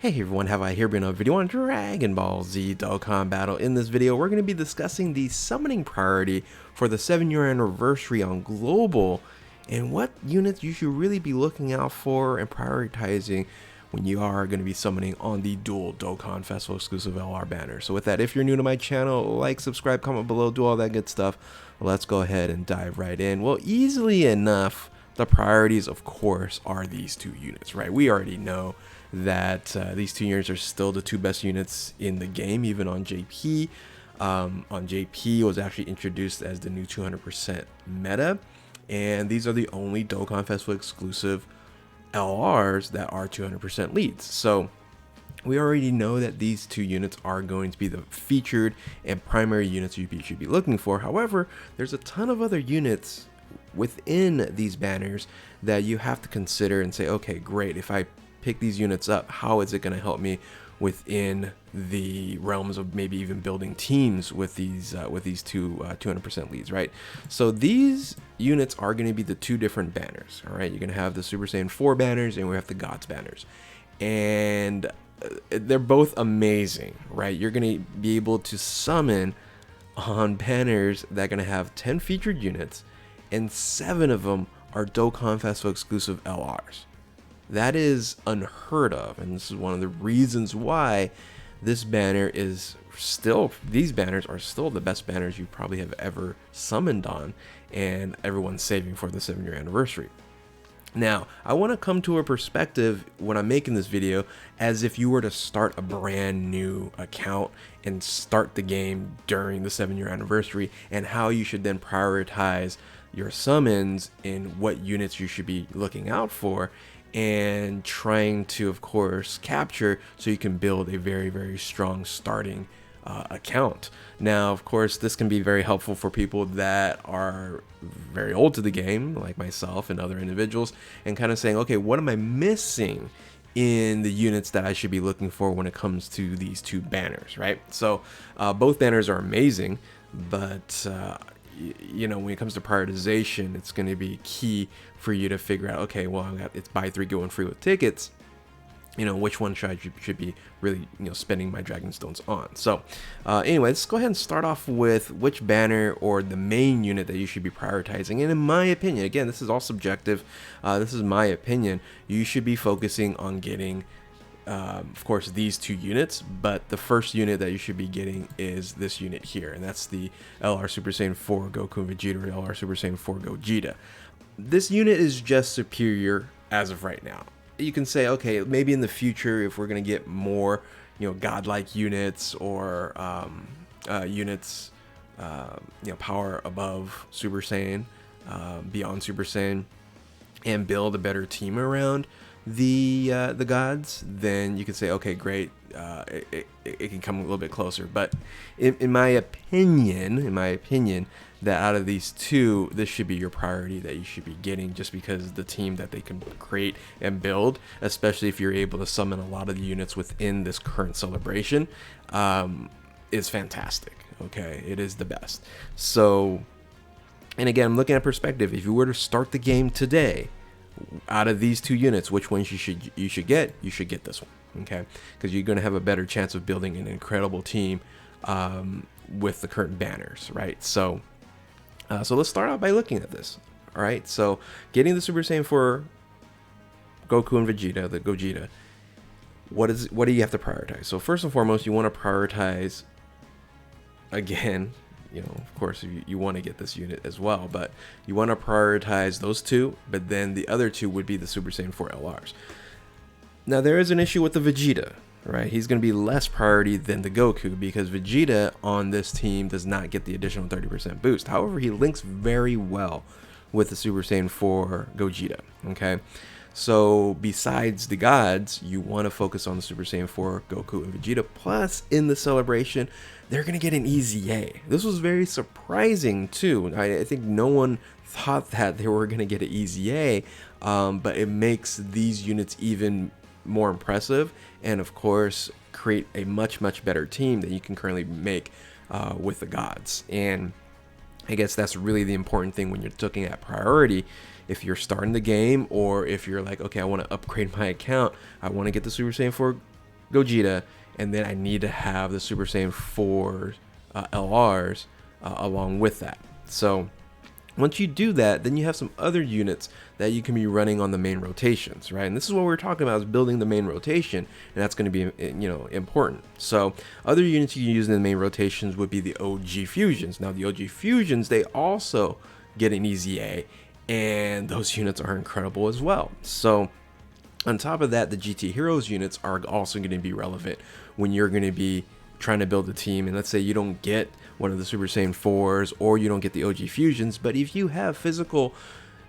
Hey everyone, have I here been a video on Dragon Ball Z Dokkan Battle. In this video, we're going to be discussing the summoning priority for the 7-year anniversary on Global and what units you should really be looking out for and prioritizing when you are going to be summoning on the dual Dokkan Festival exclusive LR banner. So with that, if you're new to my channel, like, subscribe, comment below, do all that good stuff. Let's go ahead and dive right in. Well, easily enough, the priorities, of course, are these two units, right? We already know that these two units are still the two best units in the game, even on JP. On JP, it was actually introduced as the new 200% meta, and these are the only Dokkan Festival exclusive LRs that are 200% leads. So we already know that these two units are going to be the featured and primary units you should be looking for. However, there's a ton of other units within these banners that you have to consider and say, okay, great, if I pick these units up, how is it going to help me within the realms of maybe even building teams with these two 200% leads, right? So these units are going to be the two different banners. All right, you're going to have the Super Saiyan 4 banners and we have the Gods banners, and they're both amazing, right? You're going to be able to summon on banners that are going to have 10 featured units, and 7 of them are Dokkan Festival exclusive LRs. That is unheard of, and this is one of the reasons why this banner is still, these banners are still the best banners you probably have ever summoned on, and everyone's saving for the 7-year anniversary. Now, I want to come to a perspective when I'm making this video as if you were to start a brand new account and start the game during the 7-year anniversary, and how you should then prioritize your summons in what units you should be looking out for and trying to, of course, capture so you can build a very strong starting account. Now, of course, this can be very helpful for people that are very old to the game, like myself and other individuals, and kind of saying, okay, what am I missing in the units that I should be looking for when it comes to these two banners, right? So both banners are amazing, but you know, when it comes to prioritization, it's going to be key for you to figure out, okay, well, it's buy 3 going free with tickets, you know, which one should be really, you know, spending my Dragon Stones on. So anyway, let's go ahead and start off with which banner or the main unit that you should be prioritizing. And in my opinion, again, this is all subjective, this is my opinion, you should be focusing on getting of course, these two units, but the first unit that you should be getting is this unit here, and that's the LR Super Saiyan 4 Goku and Vegeta, or LR Super Saiyan 4 Gogeta. This unit is just superior as of right now. You can say, okay, maybe in the future, if we're going to get more, you know, godlike units or units, you know, power above Super Saiyan, beyond Super Saiyan, and build a better team around the gods, then you can say, okay, great, it can come a little bit closer. But in my opinion, that out of these two, this should be your priority that you should be getting, just because the team that they can create and build, especially if you're able to summon a lot of the units within this current celebration, is fantastic. Okay, it is the best. So, and again, I'm looking at perspective. If you were to start the game today, out of these two units, which ones you should get this one, okay? Because you're going to have a better chance of building an incredible team with the current banners, right? So so let's start out by looking at this. All right, so getting the Super Saiyan 4 Goku and Vegeta, the Gogeta, what do you have to prioritize? So first and foremost, you want to prioritize, again, you know, of course, you want to get this unit as well, but you want to prioritize those two, but then the other two would be the Super Saiyan 4 LRs. Now, there is an issue with the Vegeta, right? He's going to be less priority than the Goku, because Vegeta on this team does not get the additional 30% boost. However, he links very well with the Super Saiyan 4 Gogeta, okay? So besides the gods, you want to focus on the Super Saiyan 4 Goku and Vegeta. Plus, in the celebration, they're going to get an easy A. This was very surprising too. I think no one thought that they were going to get an easy A, but it makes these units even more impressive, and of course create a much better team that you can currently make with the gods. And I guess that's really the important thing when you're looking at priority. If you're starting the game, or if you're like, okay, I want to upgrade my account, I want to get the Super Saiyan 4 Gogeta, and then I need to have the Super Saiyan 4 LRs along with that. So once you do that, then you have some other units that you can be running on the main rotations, right? And this is what we're talking about, is building the main rotation, and that's going to be, you know, important. So other units you can use in the main rotations would be the OG Fusions. Now the OG Fusions, they also get an easy A, and those units are incredible as well. So on top of that, the GT Heroes units are also going to be relevant when you're going to be trying to build a team. And let's say you don't get one of the Super Saiyan 4s, or you don't get the OG Fusions, but if you have physical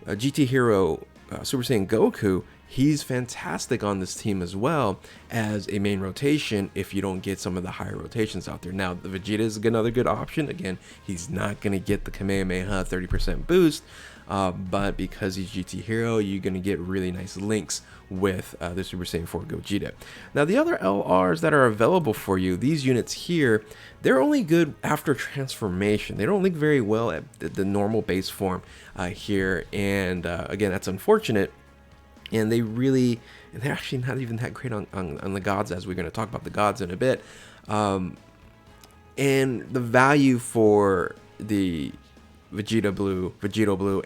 GT Hero Super Saiyan Goku, he's fantastic on this team as well as a main rotation if you don't get some of the higher rotations out there. Now the Vegeta is another good option. Again, he's not going to get the Kamehameha 30% boost, but because he's GT Hero, you're going to get really nice links with the Super Saiyan 4 Gogeta. Now the other LRs that are available for you, these units here, they're only good after transformation. They don't link very well at the normal base form here, and again, that's unfortunate. And they're actually not even that great on the gods, as we're going to talk about the gods in a bit. And the value for the Vegeta Blue,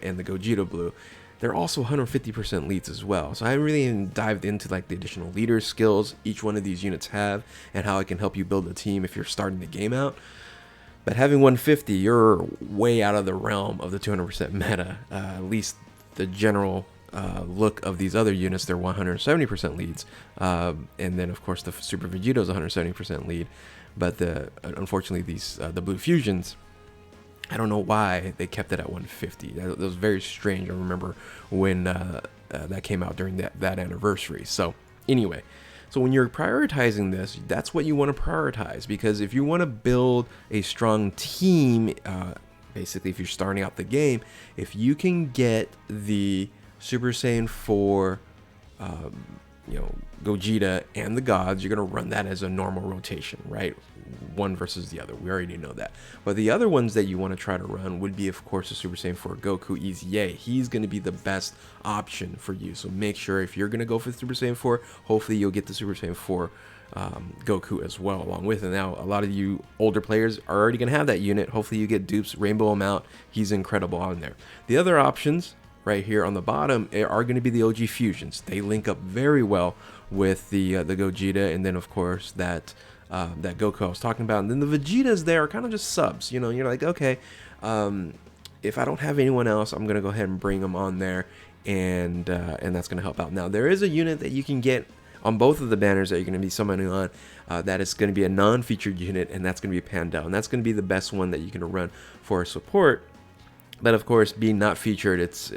and the Gogeta Blue, they're also 150% leads as well. So I really even dived into like the additional leader skills each one of these units have, and how it can help you build a team if you're starting the game out. But having 150, you're way out of the realm of the 200% meta. At least the general look of these other units, they're 170% leads, and then of course the Super Vegeta is 170% lead. But unfortunately these the Blue Fusions, I don't know why they kept it at 150. That was very strange. I remember when that came out during that anniversary. So anyway, so when you're prioritizing this, that's what you want to prioritize, because if you want to build a strong team, basically if you're starting out the game, if you can get the Super Saiyan 4 Gogeta and the gods, you're going to run that as a normal rotation, right? One versus the other. We already know that. But the other ones that you want to try to run would be, of course, the Super Saiyan 4 Goku Easy A. He's going to be the best option for you. So make sure if you're going to go for the Super Saiyan 4, hopefully you'll get the Super Saiyan 4 Goku as well along with it. Now, a lot of you older players are already going to have that unit. Hopefully you get dupes, rainbow him out. He's incredible on there. The other options right here on the bottom are going to be the OG Fusions. They link up very well with the Gogeta, and then of course that Goku I was talking about, and then the Vegetas there are kind of just subs. You know, you're like, okay, if I don't have anyone else, I'm gonna go ahead and bring them on there, and that's gonna help out. Now there is a unit that you can get on both of the banners that you're gonna be summoning on, that is gonna be a non-featured unit, and that's gonna be Pandel, and that's gonna be the best one that you can run for support. But of course, being not featured, that's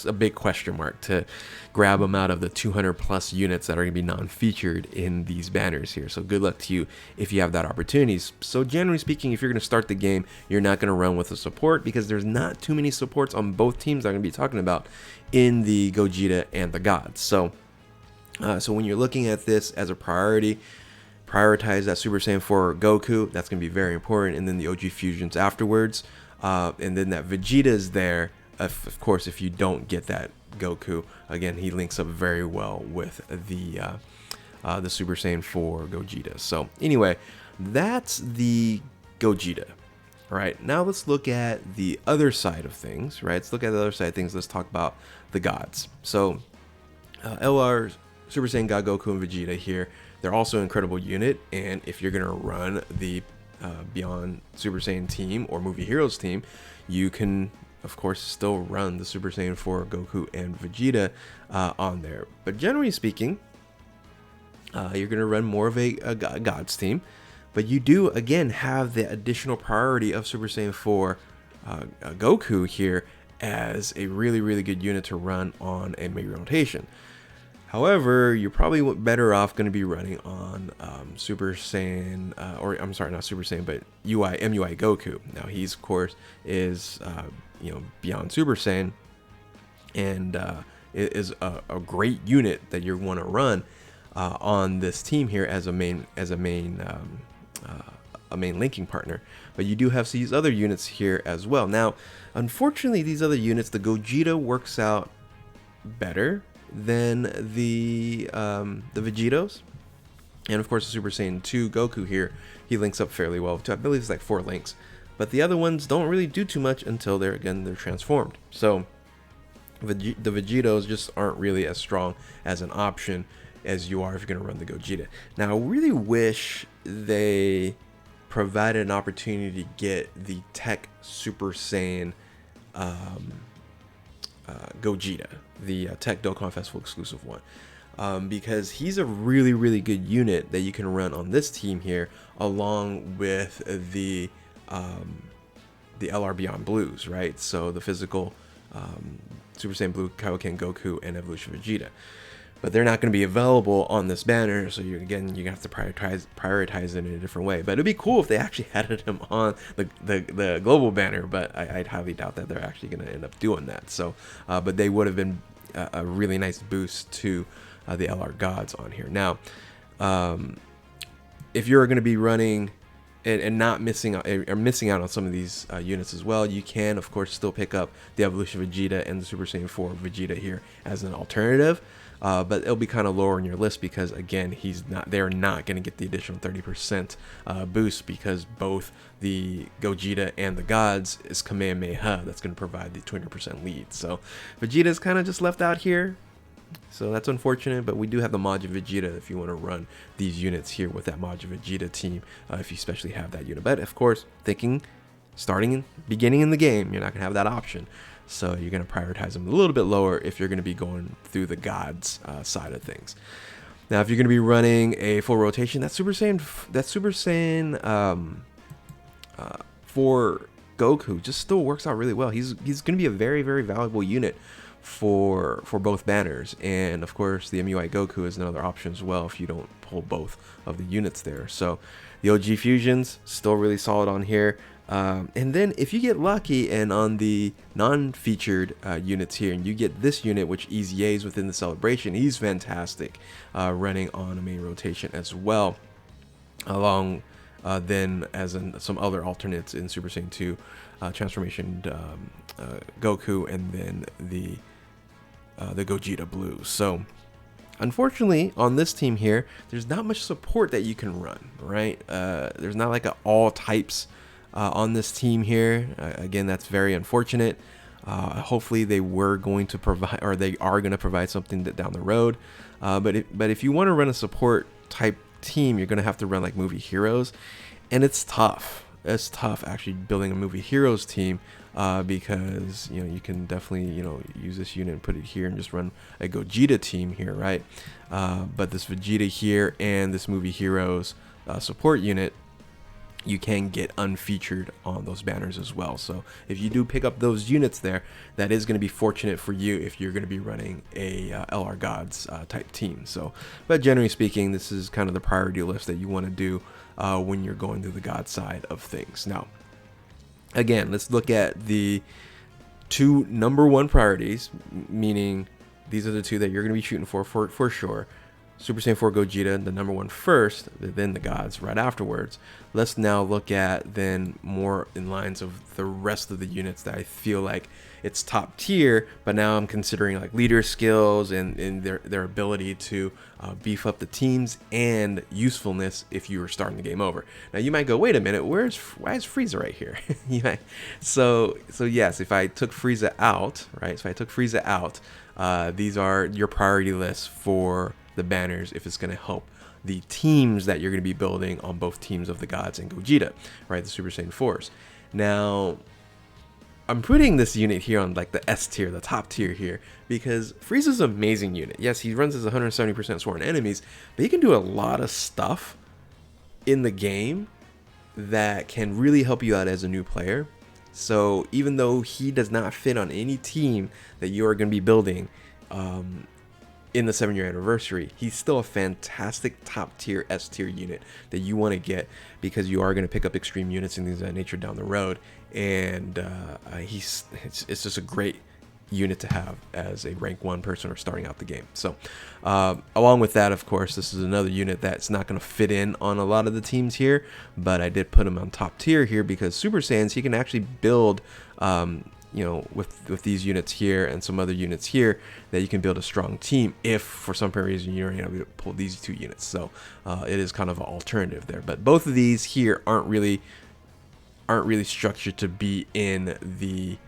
a big question mark to grab them out of the 200 plus units that are going to be non-featured in these banners here. So good luck to you if you have that opportunity. So generally speaking, if you're going to start the game, you're not going to run with a support, because there's not too many supports on both teams I'm going to be talking about in the Gogeta and the gods. So when you're looking at this as a priority, prioritize that Super Saiyan 4 Goku. That's going to be very important, and then the OG Fusions afterwards. And then that Vegeta is there, of course, if you don't get that Goku. Again, he links up very well with the Super Saiyan 4 Gogeta. So anyway, that's the Gogeta. All right, now let's look at the other side of things, right? Let's look at the other side of things. Let's talk about the gods. So LR, Super Saiyan God Goku, and Vegeta here, they're also an incredible unit. And if you're going to run the Beyond Super Saiyan team or Movie Heroes team, you can of course still run the Super Saiyan 4 Goku and Vegeta on there. But generally speaking, you're going to run more of a gods team, but you do again have the additional priority of Super Saiyan 4 Goku here as a really good unit to run on a main rotation. However, you're probably better off going to be running on Super Saiyan, or I'm sorry, not Super Saiyan, but MUI Goku. Now he's of course is beyond Super Saiyan, and is a great unit that you want to run on this team here as a main linking partner. But you do have these other units here as well. Now, unfortunately, these other units, the Gogeta works out better than the Vegetos, And of course, the Super Saiyan 2 Goku here, he links up fairly well too. I believe it's like 4 links. But the other ones don't really do too much until they're transformed. So the Vegetos just aren't really as strong as an option as you are if you're going to run the Gogeta. Now, I really wish they provided an opportunity to get the Tech Super Saiyan Gogeta, the Tech Dokkan Festival exclusive one. Because he's a really good unit that you can run on this team here, along with the LR Beyond Blues, right? So the physical Super Saiyan Blue, Kaioken Goku, and Evolution Vegeta. But they're not going to be available on this banner, so you're gonna have to prioritize it in a different way. But it'd be cool if they actually added him on the global banner, but I'd highly doubt that they're actually going to end up doing that. So, but they would have been a really nice boost to the LR gods on here. Now, if you're going to be running and not missing out on some of these units as well, you can of course still pick up the Evolution Vegeta and the Super Saiyan 4 Vegeta here as an alternative. But it'll be kind of lower in your list because again, they're not going to get the additional 30% boost, because both the Gogeta and the gods is Kamehameha that's going to provide the 200% lead. So Vegeta is kind of just left out here. So that's unfortunate, but we do have the Majin Vegeta if you want to run these units here with that Majin Vegeta team, if you especially have that unit. But of course, beginning in the game, you're not going to have that option. So you're going to prioritize them a little bit lower if you're going to be going through the gods side of things. Now, if you're going to be running a full rotation, that Super Saiyan for Goku just still works out really well. He's going to be a very valuable unit for both banners, and of course the MUI Goku is another option as well if you don't pull both of the units there. So the OG fusions still really solid on here. And then if you get lucky and on the non-featured units here, and you get this unit, which EZA's within the celebration, he's fantastic running on a main rotation as well, along then as in some other alternates in Super Saiyan 2 transformation Goku, and then the Gogeta Blue. So unfortunately on this team here, there's not much support that you can run, right? There's not like all types on this team here. Again, that's very unfortunate. Hopefully they were going to provide, or they are going to provide something down the road. But if you want to run a support type team, you're going to have to run like movie heroes, and it's tough. It's tough actually building a movie heroes team, because you can definitely use this unit and put it here and just run a Gogeta team here, right? But this Vegeta here and this movie heroes support unit, you can get unfeatured on those banners as well. So if you do pick up those units there, that is going to be fortunate for you if you're going to be running a LR Gods type team. So, but generally speaking, this is kind of the priority list that you want to do when you're going through the God side of things. Now, again, let's look at the two #1 priorities, meaning these are the two that you're going to be shooting for sure. Super Saiyan 4 Gogeta, the #1 first, then the gods right afterwards. Let's now look at then more in lines of the rest of the units that I feel like it's top tier, but now I'm considering like leader skills and their ability to beef up the teams and usefulness if you were starting the game over. Now you might go, wait a minute, why is Frieza right here? So yes, if I took Frieza out, right? So if I took Frieza out, these are your priority lists for the banners if it's going to help the teams that you're going to be building on both teams of the gods and Gogeta, right? The Super Saiyan 4s. Now, I'm putting this unit here on like the S tier, the top tier here, because Frieza's an amazing unit. Yes, he runs as 170% sworn enemies, but he can do a lot of stuff in the game that can really help you out as a new player. So even though he does not fit on any team that you are going to be building in the 7-year anniversary, he's still a fantastic top tier S tier unit that you want to get, because you are going to pick up extreme units and things of that nature down the road, and it's just a great unit to have as a rank 1 person or starting out the game. So along with that, of course, this is another unit that's not going to fit in on a lot of the teams here, but I did put him on top tier here because Super Saiyans, he can actually build you know, with these units here and some other units here, that you can build a strong team if for some reason you're able to pull these 2 units. So it is kind of an alternative there. But both of these here aren't really structured to be in the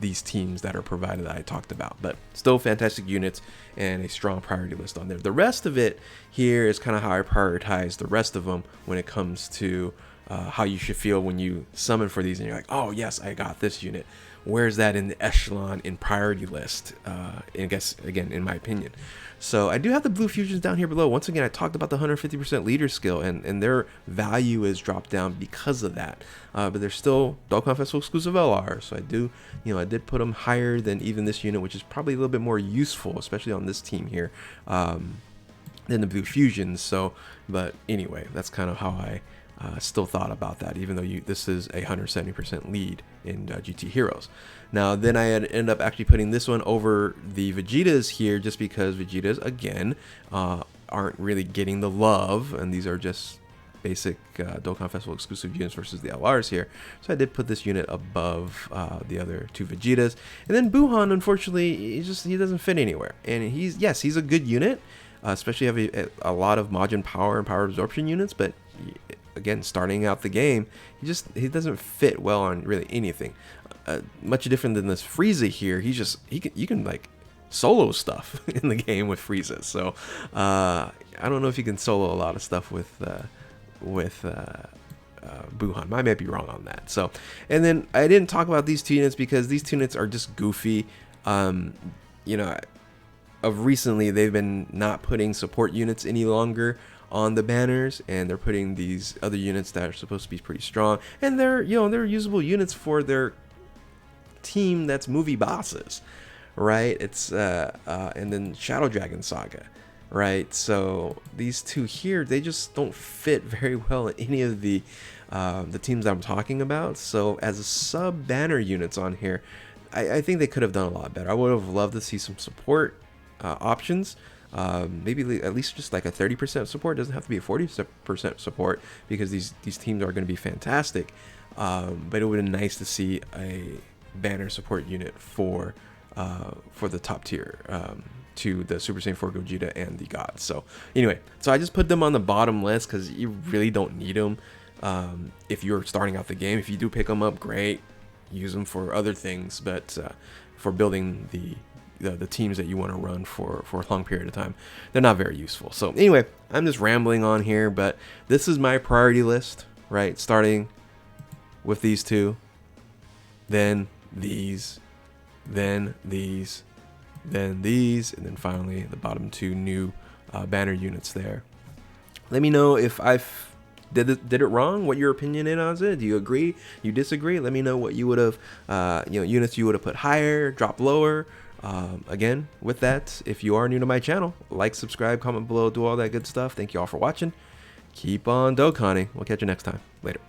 these teams that are provided that I talked about, but still fantastic units and a strong priority list on there. The rest of it here is kind of how I prioritize the rest of them when it comes to how you should feel when you summon for these and you're like, oh yes, I got this unit. Where's that in the echelon in priority list? I guess, again, in my opinion. So I do have the blue fusions down here below. Once again, I talked about the 150% leader skill, and their value is dropped down because of that. But they're still Dokkan Festival exclusive LR. So I did put them higher than even this unit, which is probably a little bit more useful, especially on this team here, than the blue fusions. So, but anyway, that's kind of how I still thought about that, even though this is a 170% lead in GT Heroes. Now, then I had ended up actually putting this one over the Vegetas here, just because Vegetas, again, aren't really getting the love, and these are just basic Dokkan Festival exclusive units versus the LRs here. So I did put this unit above the other 2 Vegetas. And then Buhan, unfortunately, he doesn't fit anywhere. And he's a good unit, especially having a lot of Majin power and power absorption units, but again, starting out the game, he doesn't fit well on really anything. Much different than this Frieza here. You can like solo stuff in the game with Frieza. So I don't know if you can solo a lot of stuff with Buhan. I might be wrong on that. So, and then I didn't talk about these 2 units because these 2 units are just goofy. You know, of recently they've been not putting support units any longer on the banners, and they're putting these other units that are supposed to be pretty strong, and they're usable units for their team that's movie bosses, right? It's and then Shadow Dragon Saga, right? So these 2 here, they just don't fit very well in any of the teams that I'm talking about. So as a sub banner units on here, I think they could have done a lot better. I would have loved to see some support options. Maybe at least just like a 30% support. It doesn't have to be a 40% support, because these teams are going to be fantastic. But it would have been nice to see a banner support unit for the top tier, to the Super Saiyan 4 Gogeta and the Gods. So anyway, so I just put them on the bottom list because you really don't need them if you're starting out the game. If you do pick them up, great, use them for other things, but for building the teams that you want to run for a long period of time, they're not very useful. So anyway, I'm just rambling on here, but this is my priority list, right? Starting with these 2, then these, then these, then these, and then finally the bottom 2 new banner units there. Let me know if I've did it wrong, what your opinion is on it. Do you agree? You disagree? Let me know what you would have, units you would have put higher, drop lower. Again, with that, if you are new to my channel, like, subscribe, comment below, do all that good stuff. Thank you all for watching. Keep on Dokkaning. We'll catch you next time. Later.